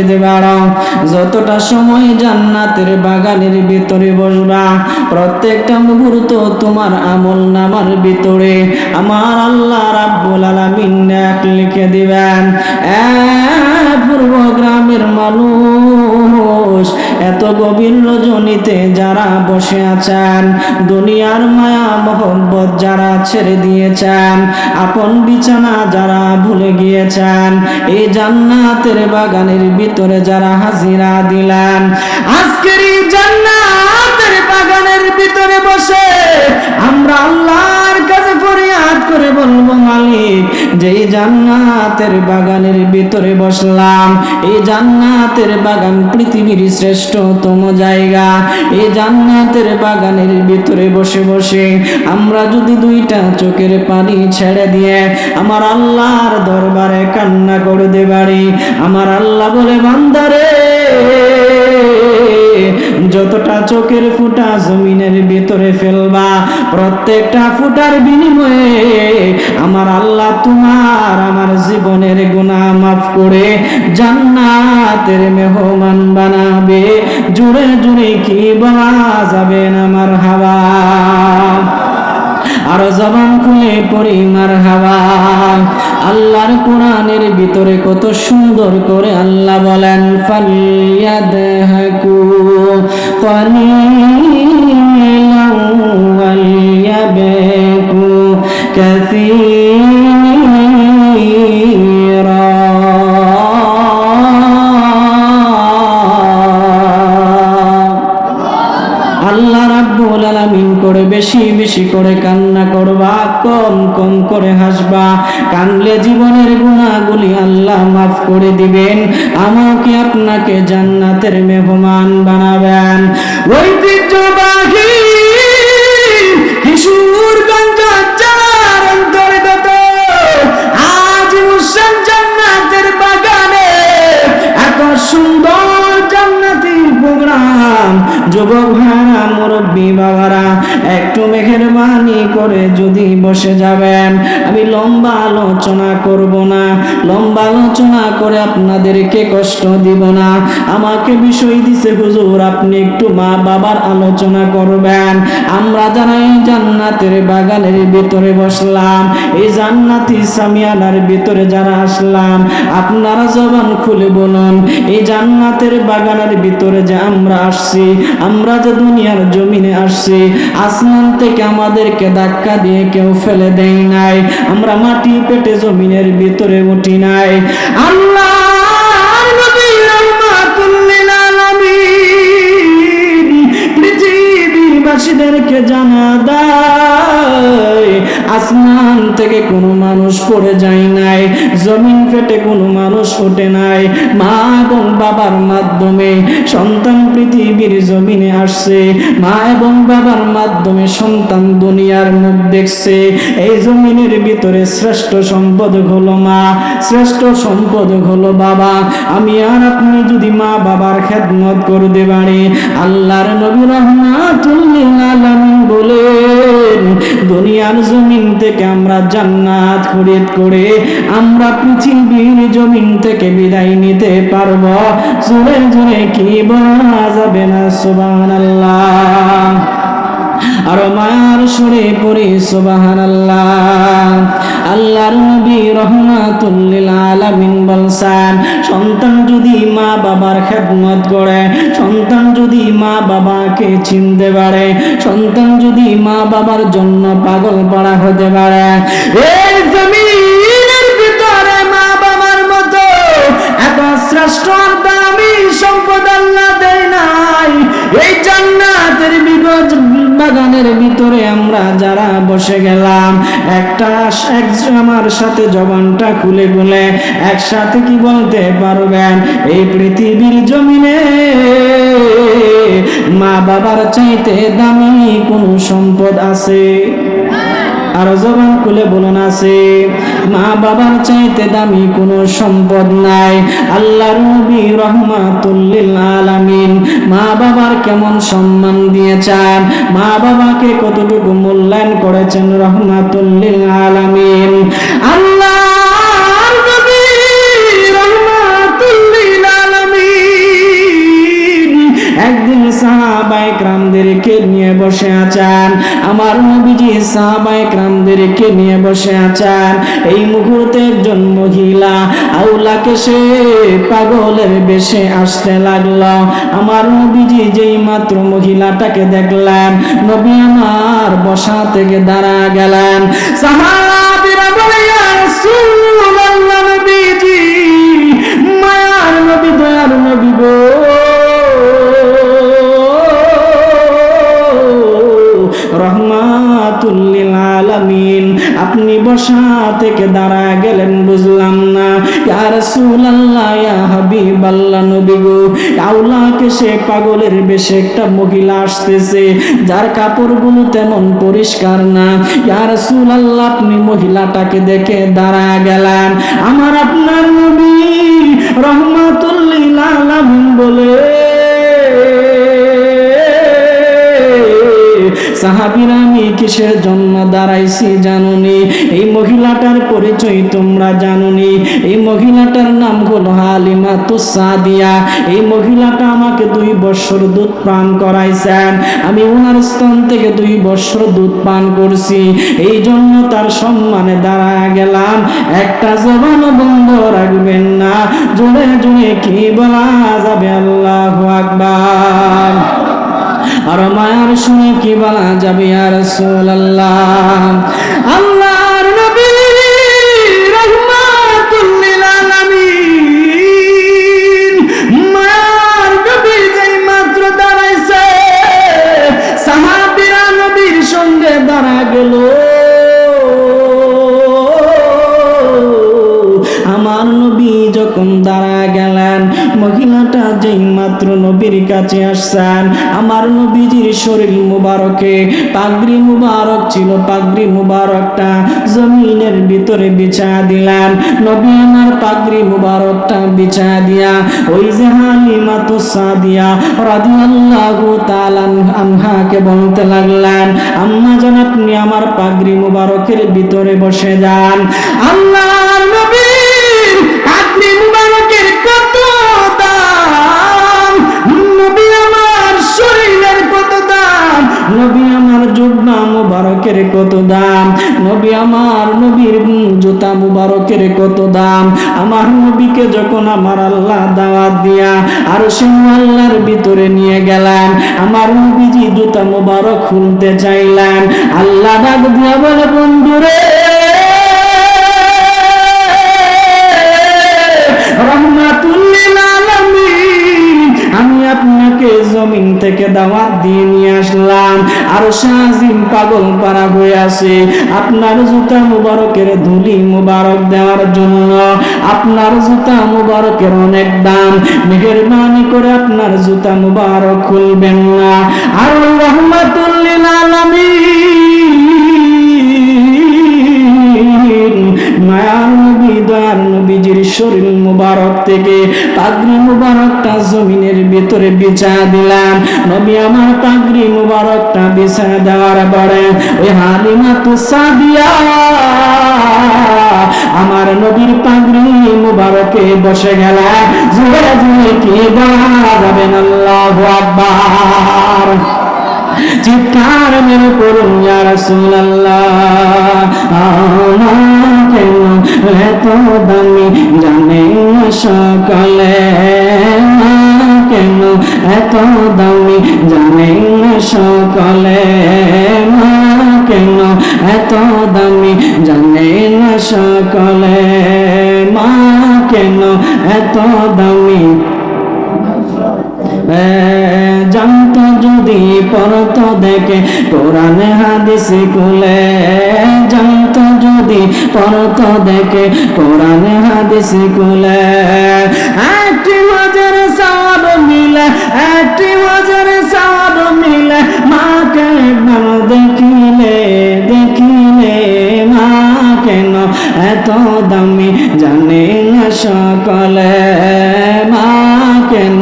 যেতে পারো, যতটা সময় জান্নাতের বাগানের ভিতরে বসবা, প্রত্যেকটা মুহূর্ত তোমার আমল নামার ভিতরে আমার আল্লাহ রাব্বুল আলামিন নেক লিখে দিবেন। পূর্ব গ্রামের মানুষ, এত গভীর রজনীতে যারা বসে আছেন, দুনিয়ার মায়া মোহব্বত যারা ছেড়ে দিয়েছেন, আপন বিছানা যারা ভুলে গিয়েছেন, এই জান্নাতের বাগানের ভিতরে যারা হাজিরা দিলেন, আজকের এই জান্নাতের বাগানের ভিতরে বসে আমরা আল্লাহর কাছে ফরিয়াদ করে বলবো, মালিক, যে জান্নাতের বাগানের ভিতরে বসলাম, এই জান্নাতের বাগান পৃথিবীর শ্রেষ্ঠতম জায়গা। এই জান্নাতের বাগানের ভিতরে বসে বসে আমরা যদি দুইটা চোখের পানি ছেড়ে দিয়ে আমার আল্লাহর দরবারে কান্না করতে পারি, আমার আল্লাহ বলে, বান্দারে, যতটা চোখের ফুটা জমিনের ভিতরে ফেলবা, প্রত্যেকটা ফুটার বিনিময়ে আমার আল্লাহ তোমার আমার জীবনের গুনাহ মাফ করে জান্নাতের মেহমান বানাবে। জুড়ে জুড়ে কি বলা যাবে না মারহাবা? আর জবান খুলে পড়ি মারহাবা। আল্লাহর কোরআনের ভিতরে কত সুন্দর করে আল্লাহ বলেন, ফালিয়াদহাকু কালিলান ওয়ালিয়াবকু কাসীরা। আল্লাহ রাব্বুল আলামিন করে বেশি বেশি করে কান্না করবা, কম কম করে হাসবা। কানলে জীবনের গুনাহগুলি আল্লাহ মাফ করে দিবেন, আমাকে আপনাকে জান্নাতের মেহমান বানাবেন। ঐতিহ্যবাহী কিশোরগঞ্জ জেলার অন্তর্গত আজিমুসান জান্নাতের বাগানে এত সুন্দর জান্নাতি প্রোগ্রাম। যুবক ভাইরা, মুরব্বী বাবারা, একটু মেহেরবানি করে যদি বসে যাবেন, আমি লম্বা আলোচনা করব না, লম্বা আলোচনা করে আপনাদেরকে কষ্ট দিব না। আমাকে বিষয় দিছে হুজুর, আপনি একটু মা বাবার আলোচনা করবেন। আমরা যারা এই জান্নাতের বাগানের ভিতরে বসলাম, এই জান্নাতি সামিয়ানার ভিতরে যারা আসলাম, আপনারা জবান খুলে বলুন, এই জান্নাতের বাগানের ভিতরে যে আমরা আসছি, আমরা যে দুনিয়ার জমিনে আসছি, আসমান থেকে আমাদেরকে ধাক্কা দিয়ে কেউ ফেলে দেয় নাই, আমরা মাটি পেটে জমিনের ভিতরে উঠি নাই। আল্লাহর নবী রাহমাতুল লিল আলামিন পৃথিবীবাসীদেরকে জানা দেয়, আসমান থেকে কোনো মানুষ পড়ে যায় নাই, জমিন ফেটে কোনো মানুষ ওঠে নাই। মা এবং বাবার মাধ্যমে সন্তান পৃথিবীর জমিনে আসছে, মা এবং বাবার মাধ্যমে সন্তান দুনিয়ার মুখ দেখছে। এই জমিনের ভিতরে শ্রেষ্ঠ সম্পদ হলো মা, শ্রেষ্ঠ সম্পদ হলো বাবা। আমি আর আপনি যদি মা বাবার খেদমত করতে পারি, আল্লাহর নবী রাহমাতুল লিল আলামিন বলেন, দুনিয়ার জমিন থেকে আমরা জান্নাত খরিদ করে আমরা পৃথিবীর জমিন থেকে বিদায় নিতে পারবো। জোরে জোরে কি বলা যাবে না সুবহানাল্লাহ? আর মায়ার সুরে পড়ি সুবহানাল্লাহ। আল্লাহর নবী রাহমাতুল লিল আলামিন বলছেন, সন্তান যদি মা বাবার খেদমত করে, সন্তান যদি মা বাবাকে চিনতে পারে, সন্তান যদি মা বাবার জন্য পাগল পাড়া হতে পারে, এই জমিনের ভিতরে মা বাবার মতো এত শ্রেষ্ঠ দামি সম্পদ আল্লাহ দেয় নাই। এই জান্নাতের বাগানের ভিতরে আমরা যারা বসে গেলাম, একটা আমার সাথে জবানটা খুলে খুলে একসাথে কি বলতে পারবেন, এই পৃথিবীর জমিনে মা বাবার চাইতে দামি কোন সম্পদ আছে? আর জবান খুলে বলুন, আছে? মা বাবার চাইতে দামি কোনো সম্পদ নাই। আল্লাহর নবী রাহমাতুল লিল আলামিন মা বাবার কেমন সম্মান দিয়েছেন, মা বাবাকে কতটুকু মূল্যায়ন করেছেন রাহমাতুল লিল আলামিন। আল্লাহর নবী রাহমাতুল লিল আলামিন সাহাবায়ে কেরামদেরকে নিয়ে বসে আছেন। এই মুহূর্তে একজন মহিলা আউলাকে সে পাগলের বেশে আসতে লাগলো। আমার নবীজি যেই মাত্র মহিলাটাকে দেখলেন, নবী আমার বসা থেকে দাঁড়া গেলেন। সাহাবীরা বলে, ইয়া রাসূলুল্লাহ, নবীজি, মায়ার নবী, দয়ার নবী গো, রহমাতুল লিল আলামিন, আপনি বসা থেকে দাঁড়া গেলেন, বুঝলাম না। ইয়া রাসূলুল্লাহ, ইয়া হাবিবাল্লাহ, নবী গো, আউলাকে সে পাগলের বেশে একটা মহিলা আসতেছে, যার কাপড়গুলো তেমন পরিষ্কার না। ইয়া রাসূলুল্লাহ, আপনি মহিলাটাকে দেখে দাঁড়া গেলেন। আমার আপনার নবী রহমাতুল লিল আলামিন বলে, সাহাবীরা, আমি কিসের জন্য দাঁড়াইছি জানুনি? এই মহিলাটার পরিচয় তোমরা জানুনি? এই মহিলাটার নাম হলো হালিমাতুস সাদিয়া। এই মহিলাটা আমাকে 2 বছর দুধ পান করাইছেন। আমি ওনার স্তন থেকে 2 বছর দুধ পান করছি, এই জন্য তার সম্মানে দাঁড়া গেলাম। একটা জবান বন্ধ রাখবেন না, জোরে জোরে কি বলা যাবে? আল্লাহু আকবার। আর মায়ার শুনে কি বলা যাবে? ইয়া রাসূলুল্লাহ, আল্লাহর নবী রাহমাতুল লিল আলামিন, মায়ার নবী যেই মাত্র দাঁড়াইছে, সাহাবীরা নবীর সঙ্গে দাঁড়া গেল। আমার নবী যখন দাঁড়া গেলেন, মহিলাটা যেই মাত্র নবীর কাছে আসছেন, আমার নবীজির শরীর মুবারকে পাগড়ি মুবারক ছিল, পাগড়ি মুবারকটা জমিনের ভিতরে বিছা দিলেন। নবী আমার পাগড়ি মুবারকটা বিছা দিয়া ওই যে হালিমাতুস সাদিয়া রাদিয়াল্লাহু তাআলা আনহাকে বলতে লাগলেন, আম্মা জান, আপনি আমার পাগড়ি মুবারকের ভিতরে বসে যান। আল্লাহর নবী পাগড়ি মুবারকের কত দাম, নবী আমার শরীরের কত দাম, নবী আমার জুব্বা মুবারকের কত দাম, নবী আমার নবীর জুতা মুবারকের কত দাম। আমার নবীকে যখন আমার আল্লাহ দাওয়াত দিয়া আর সে আল্লাহর ভিতরে নিয়ে গেলেন, আমার নবীজি জুতা মুবারক খুলতে চাইলেন। আল্লাহ ডাক দিয়া বলে, বন্ধুরে, রহমাতুল লিল আলামিন, আমি আপনাকে জমিন থেকে দাওয়াত দিয়ে নিয়ে আসলাম। আর শাহিম পাগল পারা হয়ে আছে আপনার জুতা মুবারকের ধুলি মুবারক দেওয়ার জন্য। আপনার জুতা মুবারকের অনেক দাম, মেহেরবানি করে আপনার জুতা মুবারক খুলবেন না। আর রহমাতুল লিল আলামিন, মায়ার নবী, দয়ার নবীজির শরীর মুবারক থেকে পাগড়ি মুবারকটা জমিনের ভিতরে বিছা দিলাম। নবী আমার পাগড়ি মুবারকটা বিছা দেওয়ার পরে ওই হালিমাতুস সাদিয়া আমার নবীর পাগড়ি মুবারকে বসে গেলেন। জোরে জোরে কি বলা যাবে? আল্লাহু আকবার। চিৎকার মেরে পড়ুন, ইয়া রাসূলুল্লাহ, কেন এত দামি জানে না সকলে, কেন এত দামি জানে না সকলে, কেন এত দামি জানে না সকলে, মা কেন এত দামি জানতো যদি পড়তো দেখে কোরআন হাদিস খুলে, জানতো যদি পড়তো দেখে কোরআন হাদিস খুলে। একটি ওয়াজের সওয়াব মিলে, একটি ওয়াজের সওয়াব মিলে, মাকে একবার দেখিলে, দেখিলে, মা কেন এত দামি জানে না সকলে, মা কেন।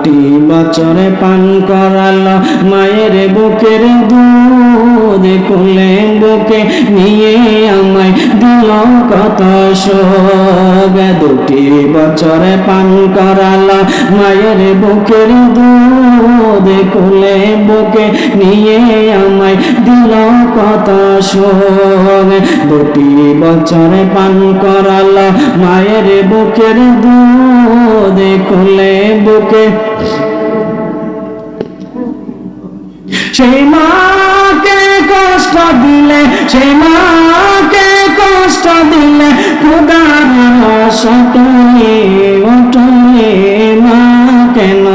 2 বছরে পান করালো মায়ের বুকের দুধ, কোলে বুকে নিয়ে আমায় দিল কত শোক। 2 বছর পান করালো মায়ের বুকের দুধ, কোলে বুকে নিয়ে আমায় দিল কত শোক। 2 বছর পান করালো মায়ের বুকের দুধ, কোলে বুকে সেই মাকে কষ্ট দিলে, সেই মাকে কষ্ট দিলে খোদার সটলে ওঠলে। মা কেন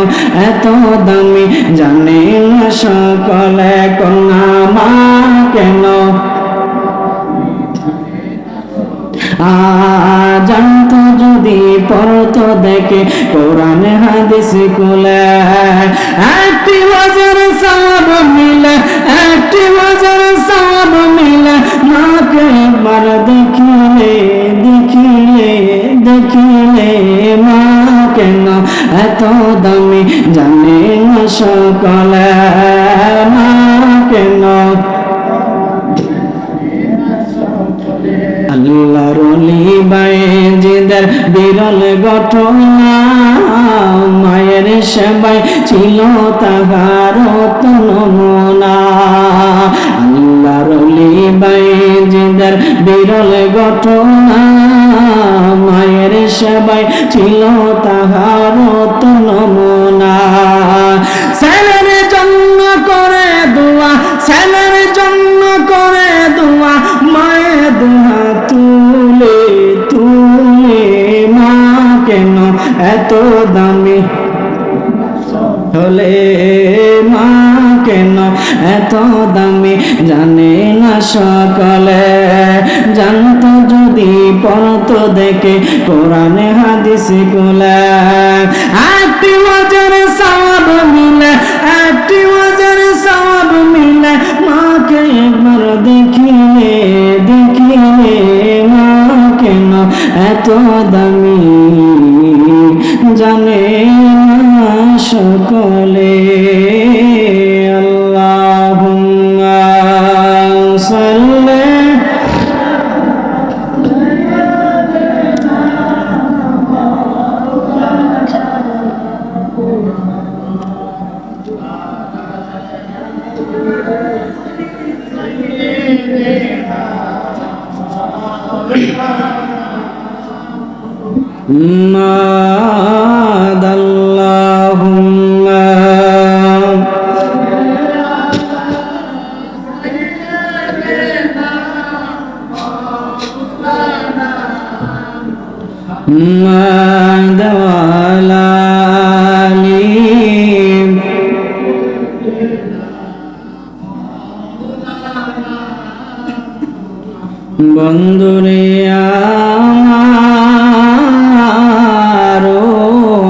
এত দামি জানে না সকলে, কন্যা মা কেন জানতো যদি পড়তো দেখে কোরআন হাদিস কুলে। একটি ওয়াজের সওয়াব মিলে, একটি ওয়াজের সওয়াব মিলে। মাকে একবার দেখিলে, দেখিলে, দেখিলে। মা কেন এত দামি জানে না সকলে, মা কেন। আল্লাহর ওলি বায়েজিদের বিরল ঘটনা, মায়ের সেবায় ছিল তাহার নমুনা। আল্লাহর ওলি বায়েজিদের বিরল ঘটনা, মায়ের সেবায় ছিল তাহার নমুনা। ছেলের জন্য করে দোয়া, ছেলের জন্য করে দোয়া, মায়ের দোয়া তুলে তুলে। মা কেন এত দামি হলে, মা কেন এত দামি জানে না সকলে। জানতো যদি পড়তো দেখে কোরআন হাদিস কুলে। একটি ওয়াজের সওয়াব মিলে, একটি ওয়াজের সওয়াব মিলে। মাকে একবার দেখিলে, দেখিলে। মা কেন এত দামি জানে না সকলে। আল্লাহুম্মা সাল্লি Allahumma বন্ধুরে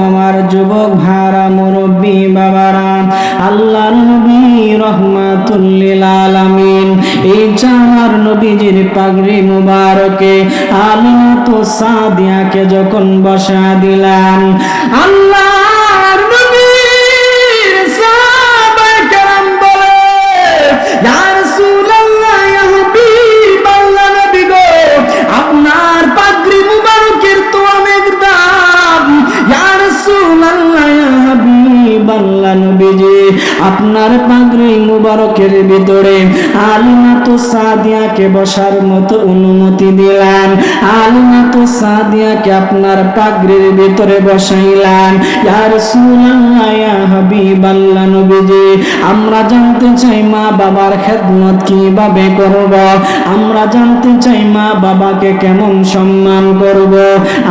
আমার যুবক ভাড়া মুরব্বী বাবারা, আল্লাহর নবী রহমাতুল লিল আলামিন এই চার নবীজির পাগড়ি মুবারকে আলিমাতু সাদিয়াকে যখন বসা দিলাম, আল্লাহর নবীর সাহাবায়ে কেরাম বলে, ইয়া রাসূলুল্লাহ, ইয়া হাবিবাল্লাহ, নবী গো আপনার পাগড়ি মুবারকের তো অনেক দাম। ইয়া রাসূলুল্লাহ, ইয়া হাবিবাল্লাহ, নবীজি আপনার পাগড়ি মুবারকের ভিতরে আলিমাতু সাদিয়াকে বসার মতো অনুমতি দিলেন। আলিমাতু সাদিয়াকে আপনার পাগড়ির ভিতরে বসাইলেন। ইয়া রাসূলুল্লাহ, ইয়া হাবিবাল্লাহ, নবীজি আমরা জানতে চাই মা বাবার খেদমত কিভাবে করব, আমরা জানতে চাই মা বাবাকে কেমন সম্মান করব।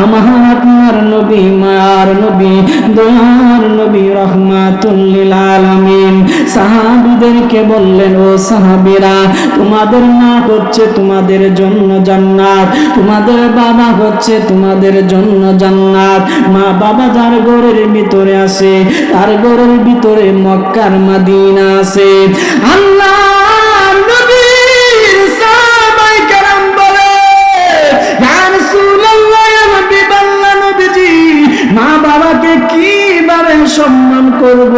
আমার আপনার নবী, মার নবী, দয়ার নবী রহমাতুল লিল আলামিন সাহাবীদেরকে বললেন, ও সাহাবীরা, তোমাদের মা হচ্ছে তোমাদের জন্য জান্নাত, তোমাদের বাবা হচ্ছে তোমাদের জন্য জান্নাত। মা বাবা যার ঘরের ভিতরে আছে, তার ঘরের ভিতরে মক্কার মদিনা আছে। আল্লাহর নবীর সাহাবায়ে কেরাম বলে, ইয়া রাসূলুল্লাহ, ইয়া হাবিবাল্লাহ, নবীজি মা বাবাকে কিভাবে সম্মান করব?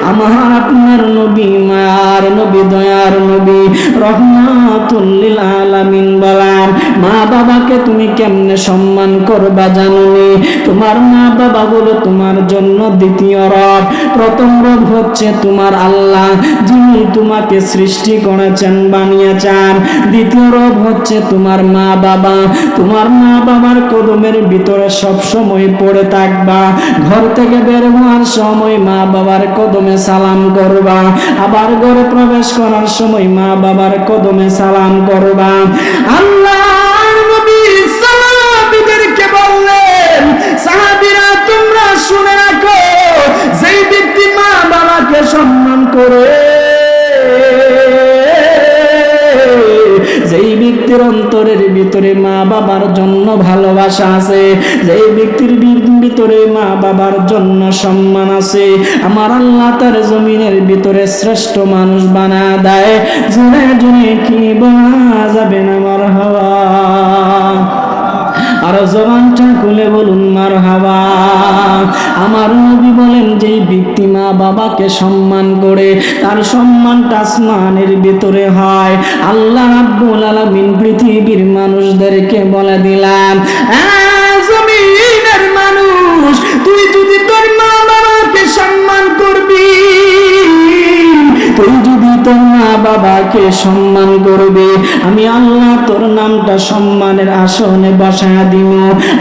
আমার আপনার নবী মার আমার নবী দয়ার নবী রহমাতুল লিল আলামিন বলেন, মা বাবাকে তুমি কেমনে সম্মান করবা জানোনি? তোমার মা বাবা হলো তোমার জন্য দ্বিতীয় রব। প্রথম রব হচ্ছে তোমার আল্লাহ, যিনি তোমাকে সৃষ্টি করেছেন, বানিয়েছেন। দ্বিতীয় রব হচ্ছে তোমার মা বাবা। তোমার মা বাবার কদমের ভিতরে সব সময় পড়ে থাকবা। ঘর থেকে বের হওয়ার সময় মা বাবার কদমে সালাম করবা, আবার ঘরে প্রবেশ করার সময় মা বাবার কদমে সালাম করবা। আল্লাহর নবী সাহাবীদেরকে বললেন, সাহাবীরা তোমরা শুনে রাখো, যেই ব্যক্তি মা বাবাকে সম্মান করে, যেই ব্যক্তির অন্তরের ভিতরে মা বাবার জন্য ভালোবাসা আছে, যেই ব্যক্তির ভিতরে মা বাবার জন্য সম্মান আছে, আমার আল্লাহ তার জমিনের ভিতরে শ্রেষ্ঠ মানুষ বানা দেয়। জুড়ে জুড়ে কি বলা যাবে না মারহাবা? আর জবানটা খুলে বলুন মারহাবা। আমার নবী বলেন, যেই ব্যক্তি মা বাবাকে সম্মান করে তার সম্মানটা আসমানের ভিতরে হয়। আল্লাহ রাব্বুল আলামিন পৃথিবীর মানুষদেরকে বলে দিলাম, জমিনের মানুষ, তুই যদি তোর মা বাবাকে সম্মান করবি, তুই যদি তোর মা বাবাকে সম্মান করবে, আমি আল্লাহ তোর নামটা সম্মানের আসনে বসায়া দিব।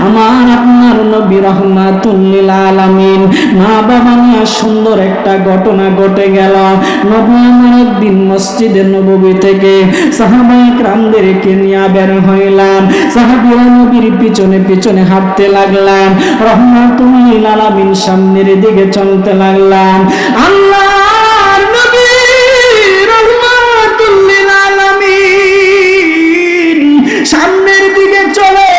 আমার আপনার নবী রহমাতুল লিল আলামিন মা বাবা নিয়ে সুন্দর একটা ঘটনা ঘটে গেল। নবী আমার একদিন মসজিদে নববী থেকে সাহাবায়ে কেরামদেরকে নিয়ে বের হইলাম। সাহাবীরা নবীর পিছনে পিছনে হাঁটতে লাগলাম, রহমাতুল লিল আলামিন সামনের দিকে চলতে লাগলাম। আল্লাহর নবী রহমাতুল লিল আলামিন সামনের দিকে চলে,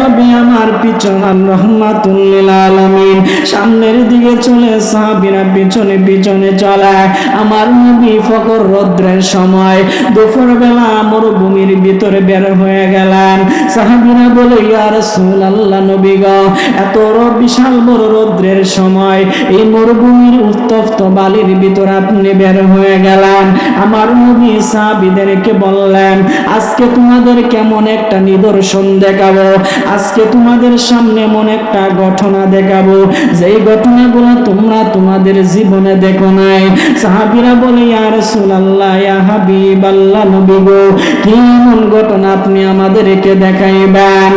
নবী আমার পিছনে রহমাতুল লিল আলামিন সামনের দিকে চলে, সাহাবীরা পিছনে পিছনে চলে। আমার নবী ফকর রৌদ্রের সময় দুপুর বেলা মরুভূমির ভিতরে বের হয়ে গেলেন। সাহাবীরা বলে, ইয়া রাসূলুল্লাহ, নবী গো, এত বিশাল বড় রৌদ্রের সময় এই মরুভূমির উত্তপ্ত বালির ভিতরে আপনি বের হয়ে গেলেন। আমার নবী সাহাবীদেরকে বললেন, আজকে তোমাদের কেমন একটা নিদর্শন দেখাবো, আজকে তোমাদের সামনে এমন একটা ঘটনা দেখাবো, যেই ঘটনাগুলো তোমরা তোমাদের জীবনে দেখো নাই। সাহাবীরা বলে, ইয়া রাসূলুল্লাহ, ইয়া হাবিবাল্লাহ, নবী গো, কি এমন ঘটনা আপনি আমাদেরকে দেখাইবেন?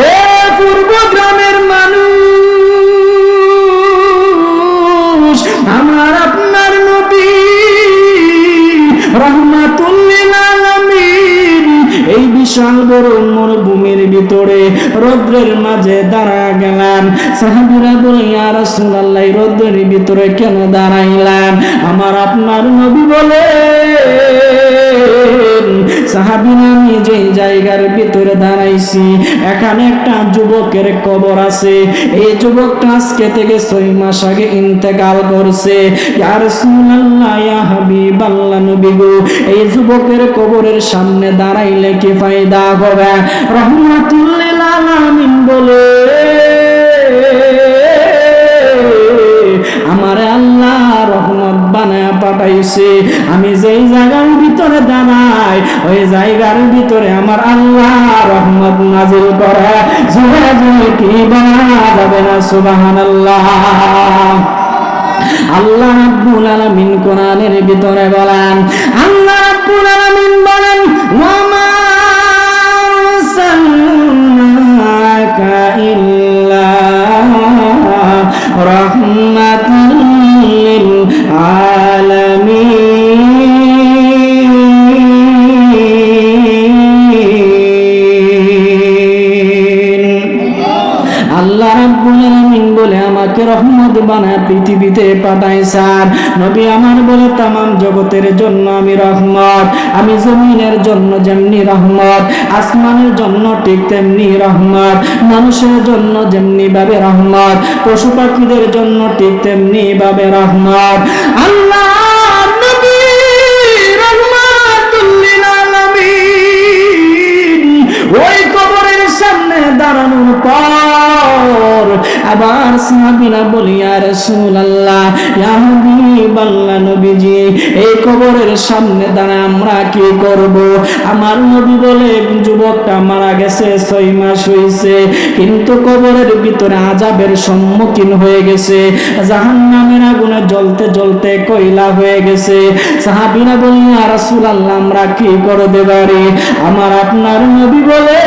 এ পূর্ব গ্রামের মানুষ, আমার আপনার নবী রাহমাতুল লিল আলামিন এই বিশাল বড় মরুভূমির ভিতরে রৌদ্রের মাঝে দাঁড়া গেলেন। সাহাবীরা বলে, ইয়া রাসূলুল্লাহ, রৌদ্রের ভিতরে কেন দাঁড়াইলেন? আমার আপনার নবী বলে, সাহাবীরা, আমি যেই জায়গার ভিতরে দাঁড়াইছি এখানে একটা যুবকের কবর আছে। এই যুবকটা আজকে থেকে 6 মাস আগে ইন্তেকাল করছে। ইয়া রাসূলুল্লাহ, ইয়া হাবিবাল্লাহ, নবী গো, এই যুবকের কবরের সামনে দাঁড়াইলে কি ফায়দা হবে? রহমাতুল লিল আলামিন বলে, আমারে আল্লাহ রহমত বানায়া পাঠাইছে। আমি যেই জায়গার ভিতরে দাঁড়াই ওই জায়গার ভিতরে আমার আল্লাহ রহমত নাজিল করে। জোরে জোরে কি বলা যাবে না সুবহানাল্লাহ? আল্লাহ রাব্বুল আলামিন কোরআনের ভিতরে বলেন, আল্লাহ রাব্বুল আলামিন বলেন, ওয়া মা আরসালনাকা ইল্লা রাহমাতাল লিল আলামিন। আল্লাহ রাব্বুল আলামিন বলে, আমাকে রহমত বানায় পৃথিবীতে পাঠাইছেন। নবী আমার বলে, তামাম জগতের জন্য আমি রহমত। আমি জমিনের জন্য যেমনি রহমত, আসমানের জন্য ঠিক তেমনি রহমত, মানুষের জন্য যেমনি ভাবে রহমত, পশু পাখিদের জন্য ঠিক তেমনি ভাবে রহমত। আল্লাহ নবী রহমাতুল লিল আলামিন ওই কবরের সামনে দাঁড়ানোর পর আবার সাহাবীরা বলি ইয়া রাসূলুল্লাহ ইয়া হাবিবাল্লাহ নবীজি এই কবরের সামনে দাঁড়ায় আমরা কি করব? আমার নবী বলে যুবকটা মারা গেছে 6 মাস হইছে, কিন্তু কবরের ভিতরে আযাবের সম্মুখীন হয়ে গেছে, জাহান্নামের আগুনে জ্বলতে জ্বলতে কয়লা হয়ে গেছে। সাহাবীরা বললেন ইয়া রাসূলুল্লাহ আমরা কি করতে পারি? আমার আপনার নবী বলে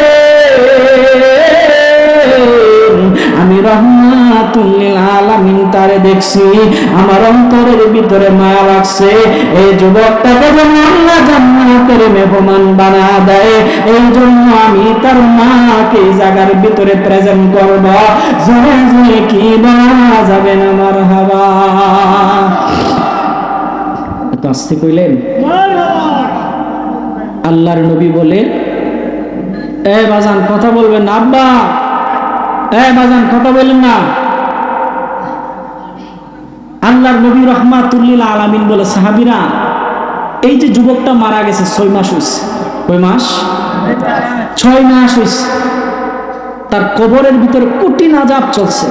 আমি রাহমাতুল লিল আলামিন তারে দেখছি, আমার অন্তরের ভিতরে মায়া লাগছে। এই যুবকটাকে যেন আল্লাহ জান্নাতের মেহমান বানা দেয়, এই জন্য আমি তার মাকে এই জায়গার ভিতরে প্রেজেন্ট করব। জোরে জোরে কি বলা যাবে না মারহাবা? এত আস্তে কইলেন? আল্লাহর নবী বলে এ বাজান কথা বলবেন না, আব্বা এ বাজান কথা বললেন না। আল্লাহর নবী রাহমাতুল লিল আলামিন বলে সাহাবীরা এই যে যুবকটা মারা গেছে 6 মাস হইছে। কয় মাস? 6 মাস হইছে। তার কবরের ভিতরে কঠিন আযাব চলছে।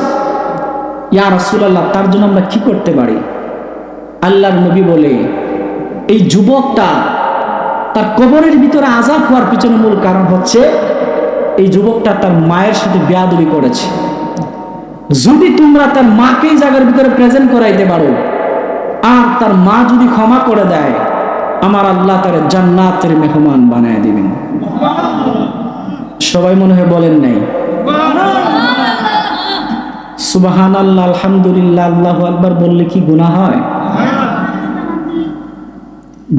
ইয়া রাসূলুল্লাহ তার জন্য আমরা কি করতে পারি? আল্লাহর নবী বলে এই যুবকটা তার কবরের ভিতরে আযাব হওয়ার পিছনে মূল কারণ হচ্ছে এই যুবকটা তার মায়ের সাথে বেয়াদবি করেছে। যদি তোমরা তার মাকে এই জায়গার ভিতরে প্রেজেন্ট করাইতে পারো আর তার মা যদি ক্ষমা করে দেয়, আমার আল্লাহ তার জান্নাতের মেহমান বানায় দিবেন। সবাই মনে হয় বলেন নাই সুবহানাল্লাহ, আলহামদুলিল্লাহ, আল্লাহু আকবার বললে কি গুনাহ হয়?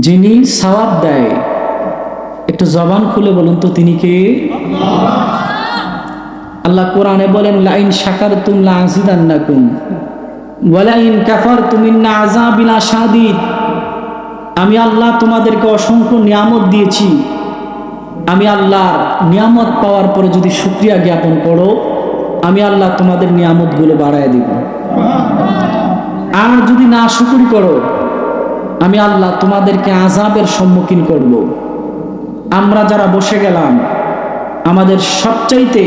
যিনি সওয়াব দেয় একটু জবান খুলে বলুন তো তিনি কে? আল্লাহ কোরআনে বলেন লাইন শাকারতুম লাযিদান্নাকুম ওয়া লাইন কাফারতুম ইন্না আযাবি লাশাদীদ। আমি আল্লাহ তোমাদেরকে অসংখ্য নিয়ামত দিয়েছি, আমি আল্লাহর নিয়ামত পাওয়ার পরে যদি শুকরিয়া জ্ঞাপন করো আমি আল্লাহ তোমাদের নিয়ামতগুলো বাড়ায় দিব, আর যদি না শুকরি করো আমি আল্লাহ তোমাদেরকে আযাবের সম্মুখীন করব। আমরা যারা বসে গেলাম আমাদের সবচাইতে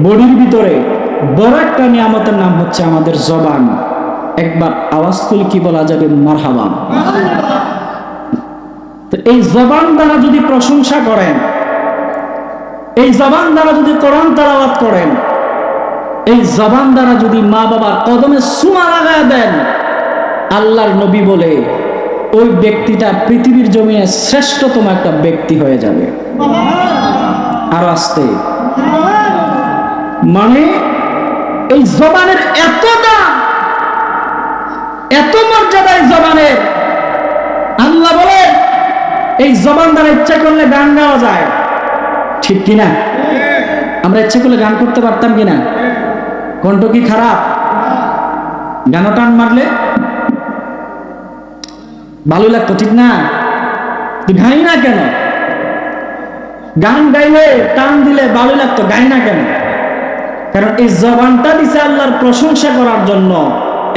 বডির ভিতরে বড় একটা নিয়ামতের নাম হচ্ছে আমাদের জবান। একবার আওয়াজ তুলে কি বলা যাবে? মারহাবা। তো এই জবান দ্বারা যদি প্রশংসা করেন, এই জবান দ্বারা যদি কোরআন তেলাওয়াত করেন, এই জবান দ্বারা যদি মা বাবার কদমে সুমা লাগায় দেন, আল্লাহর নবী বলে ওই ব্যক্তিটা পৃথিবীর জমিনে শ্রেষ্ঠতম একটা ব্যক্তি হয়ে যাবে। আর আস্তে মানে এই জবানের এত দাম, এত মর্যাদা এই জবানের। আল্লাহ বলে এই জবান দ্বারা ইচ্ছা করলে গান গাওয়া যায়, ঠিক কিনা? আমরা ইচ্ছা করলে গান করতে পারতাম কিনা? কণ্ঠ কি খারাপ? গান টান মারলে ভালো লাগতো, ঠিক না? গাই না কেন? গান গাইলে টান দিলে ভালো লাগতো, গাই না কেন? কারণ এই জবানটা দিছে আল্লাহর প্রশংসা করার জন্য,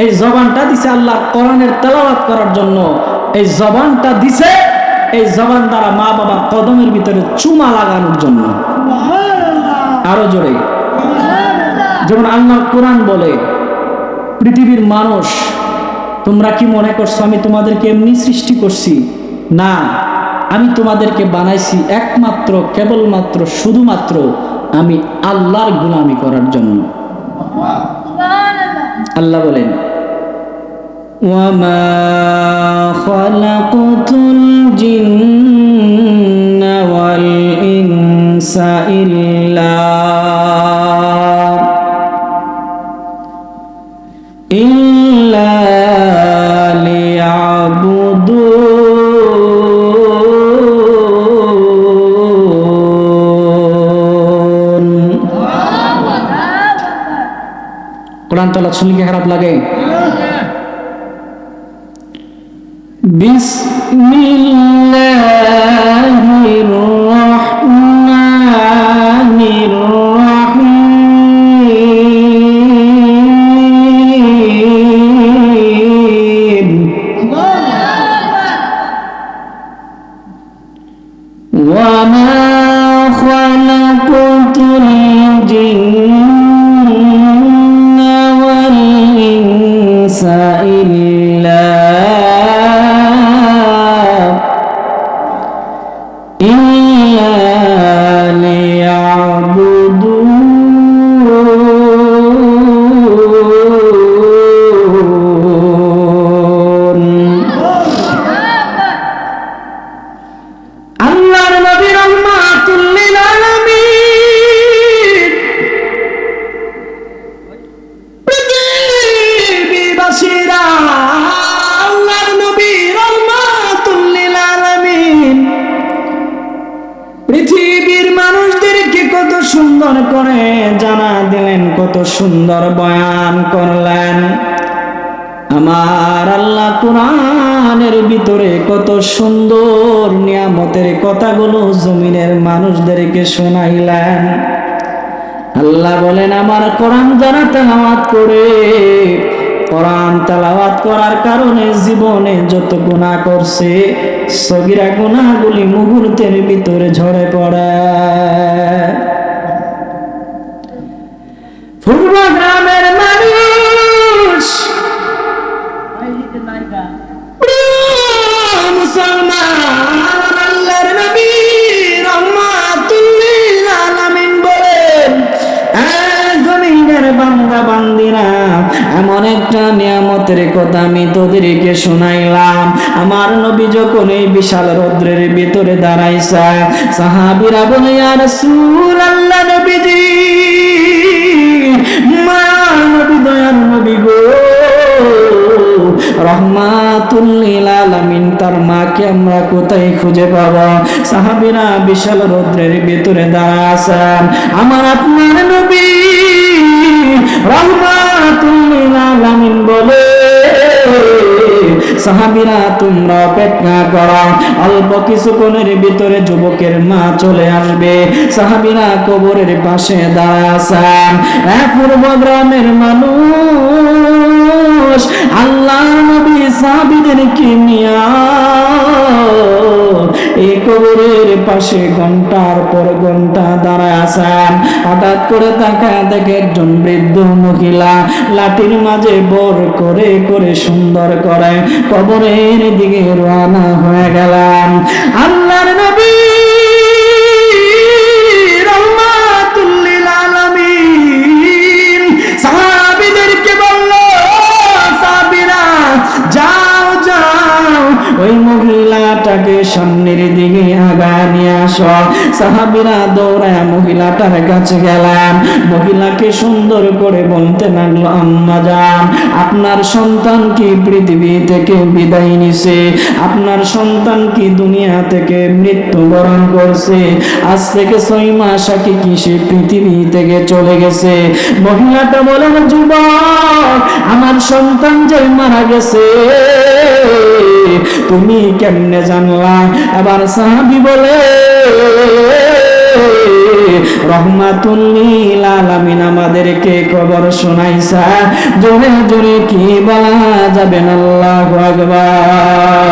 এই জবানটা দিছে আল্লাহর কোরআনের তেলাওয়াত করার জন্য, এই জবানটা দিছে এই জবান দ্বারা মা বাবা কদমের ভিতরে চুমা লাগানোর জন্য। আরো জোরে। যেমন আল্লাহ কোরআন বলে পৃথিবীর মানুষ তোমরা কি মনে করছো আমি তোমাদেরকে এমনি সৃষ্টি করছি? না, আমি তোমাদেরকে বানাইছি একমাত্র কেবলমাত্র শুধুমাত্র আমি আল্লাহর গোলামি করার জন্য। আল্লাহ বলেন ওয়ামা খালাকতুল জিন্না ওয়াল ইনসা ইল্লা কোরআন তেলাওয়াত শুনলে কি খারাপ লাগে? বিসমিল্লাহির রাহমানির রাহিম ওয়া মা খালাকতুল জিন্না ওয়াল সুন্দর করে জানা দিলেন, কত সুন্দর বয়ান করলেন। আমার আল্লাহ কোরআনের ভিতরে কত সুন্দর নিয়ামতের কথাগুলো জমিনের মানুষদেরকে শোনাইলেন। আল্লাহ বলেন, আমার কোরআন যারা তেলাওয়াত করে, কোরআন তেলাওয়াত করার কারণে জীবনে যত গুনাহ করছে সগীরা গুনাহগুলি মুহূর্তের ভিতরে ঝরে পড়ে। ফুরবা গ্রামের মানুষ, মুসলমান, আল্লাহর নবী রাহমাতুল লিল আলামিন বলেন, জমিনের বান্দা বান্দিরা, এমন একটা নিয়ামতের কথা আমি তোদেরকে শোনাইলাম। আমার নবী যখন এই বিশাল রৌদ্রের ভিতরে দাঁড়াইছে, সাহাবীরা বলে, ইয়া রাসূলুল্লাহ, নবীজি, মা নবী, দয়ার নবী গো, রহমাতুল লিল আলামিন তার মাকে আমরা কোথায় খুঁজে পাব? সাহাবীরা বিশাল রৌদ্রের ভিতরে দাঁড়া আছেন, আমার আপনার নবী রহমাতুল লিল আলামিন বলে, সাহাবীরা তোমরা অপেক্ষা করো, অল্প কিছুক্ষণের ভিতরে যুবকের মা চলে আসবে। সাহাবীরা কবরের পাশে দাঁড়া আছেন। পূর্ব গ্রামের মানুষ আল্লাহ নবী সাহাবীদেরকে নিয়া এই কবরের পাশে ঘন্টার পর ঘন্টা দাঁড়ায় আছেন। হঠাৎ করে তাকায় দেখে একজন বৃদ্ধ মহিলা লাঠির মাঝে বর করে করে সুন্দর করে কবরের দিকে রওনা হয়ে গেলেন। আল্লাহর নবী রাহমাতুল লিল আলামিন সাহাবীদেরকে বলল, সাহাবীরা যাও যাও, ওই মহিলাটাকে সামনের দিকে আগায় নিয়ে আসো। সাহাবীরা দৌড়ায় মহিলাটার কাছে গেলেন। মহিলাকে সুন্দর করে বলতে লাগলো, আম্মা জান, আপনার সন্তান কি পৃথিবী থেকে বিদায় নিছে? আপনার সন্তান কি দুনিয়া থেকে মৃত্যুবরণ করছে? আজ থেকে 6 মাস আগে কি সে পৃথিবী থেকে চলে গেছে? মহিলাটা বলেন, যুবক, আমার সন্তান যে মারা গেছে তুমি কেমনে জানলা? এবার সাহাবী বলে, রহমাতুল লিল আলামিন আমাদেরকে খবর শোনাইছে। জোরে জোরে কি বলা যাবে না? আল্লাহু আকবার।